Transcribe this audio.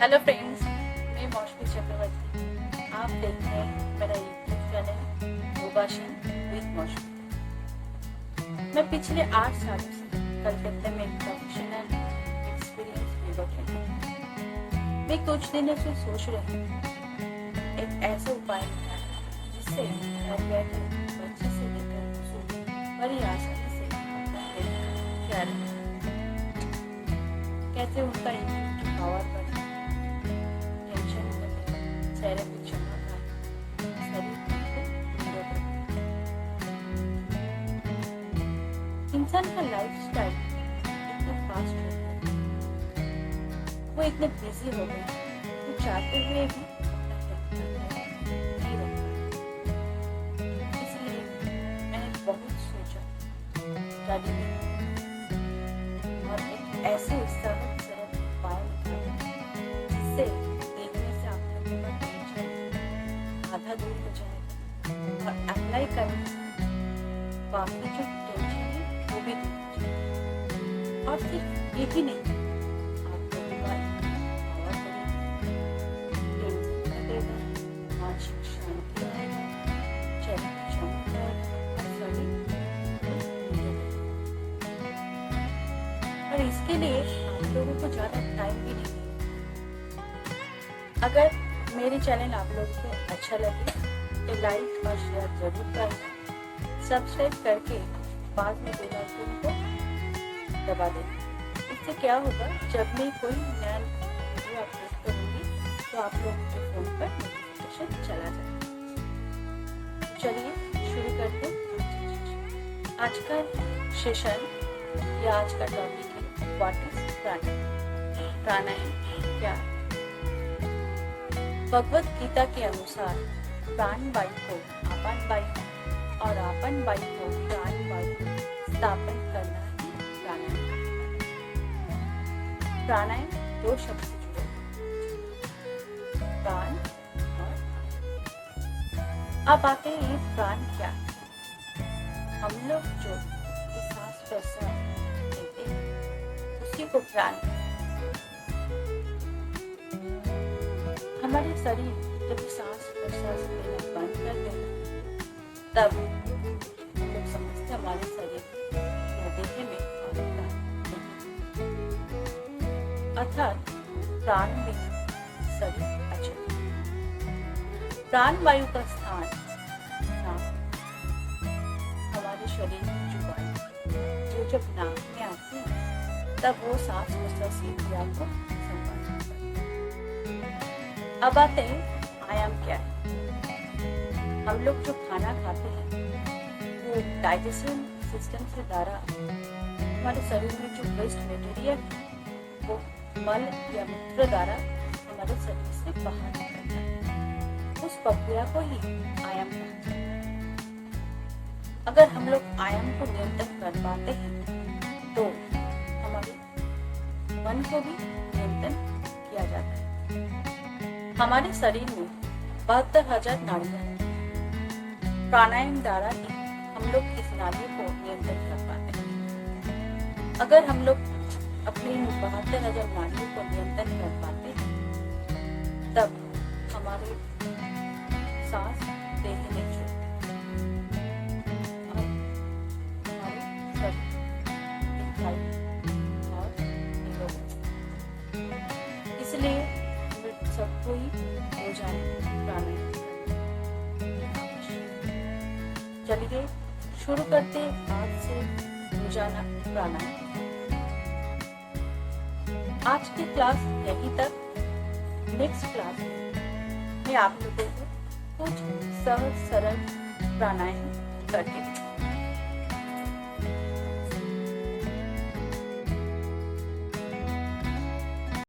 Hello friends, मैं मौसमी चक्रवर्ती। आप देख रहे हैं मेरा यूट्यूब चैनल योगासन विद मौसमी। मैं पिछले 8 सालों से कलकत्ता में एक प्रोफेशनल एक्सपीरियंस योगा ट्रेनर हूँ। मैं कुछ दिनों से सोच रही हूँ एक ऐसा उपाय निकालना जिससे घर बैठे बच्चे से लेकर बुजुर्ग बड़ी आसानी से अपना हेल्थ केयर कैसे उनका इम्यूनिटी पावर बढ़े, टेंशन कमे, चेहरे पे चमक आए, शरीर को निरोग रखे। इंसान का लाइफस्टाइल इतना फास्ट हो गया, वो इतने बिजी हो गए, वो चाहते हुए भी अपना हेल्थ नहीं रख पाते। इसलिए मैंने बहुत सोचा, स्टडी और एक ऐसे सरल उपाय निकाला जिससे देखने से आप लोगों का टेंशन आधा दूर हो जाएगा और अप्लाई करने से बाकी जो टेंशन है वो भी दूर हो जाएगा। और सिर्फ ये ही नहीं, आप लोगों का पावर बढ़ेगा, टेंशन घटेगा, मानसिक शांति आएगा, चेहरे की चमक आएगा और शरीर और इसके लिए आप लोगों को ज़्यादा टाइम भी नहीं है। अगर मेरे चैनल आप लोगों को अच्छा लगे तो लाइक और शेयर जरूर करें। सब्सक्राइब करके बाद में बेल आइकन को दबा दें। इससे क्या होगा, जब मैं कोई नया वीडियो अपलोड करूँगी तो आप लोगों के फ़ोन पर नोटिफिकेशन चला जाएगा। चलिए शुरू करते हैं आज का सेशन या आज का टॉपिक है व्हाट इज प्राणायाम। प्राणायाम क्या है? भगवत गीता के अनुसार प्राण वायु को आपान वायु और आपान वायु को प्राण वायु स्थापन करना ही प्राणायाम। प्राणायाम दो शब्द से जुड़े, प्राण और अब आते हैं ये प्राण क्या है। हम लोग जो सांस प्रश्वास लेते हैं उसी को प्राण। हमारे शरीर जब सांस प्रश्वास लेना बंद कर देगा तब हम लोग समझते हैं हमारे शरीर देखने में अर्थात प्राण बिना शरीर अचल। प्राण वायु का स्थान हमारे शरीर में जो वायु जो जब नाक में आती है तब वो सांस प्रश्वास की क्रिया को संपादित करती है। अब आते हैं आयाम क्या है। हम लोग जो खाना खाते हैं वो डाइजेशन सिस्टम से द्वारा हमारे शरीर में जो वेस्ट मटेरियल है वो मल या मूत्र द्वारा हमारे शरीर से बाहर निकलता है। उस प्रक्रिया को ही आयाम कहते हैं। अगर हम लोग आयाम को नियंत्रण कर पाते हैं तो हमारे मन को भी नियंत्रण किया जाता है। हमारे शरीर में 72,000 नाड़ियां हैं। प्राणायाम द्वारा ही हम लोग इस नाड़ियों को नियंत्रण कर पाते हैं। अगर हम लोग अपनी 72,000 नाड़ियों को नियंत्रण कर पाते हैं तब हमारे सांस देह नहीं छूटते और हमारे शरीर और निरोग। इसलिए सबको ही रोजाना प्राणायाम करना आवश्यक। चलिए शुरू करते हैं आज से रोजाना प्राणायाम। आज की क्लास यहीं तक। नेक्स्ट क्लास में मैं आप लोगों को कुछ सहज सरल प्राणायाम करके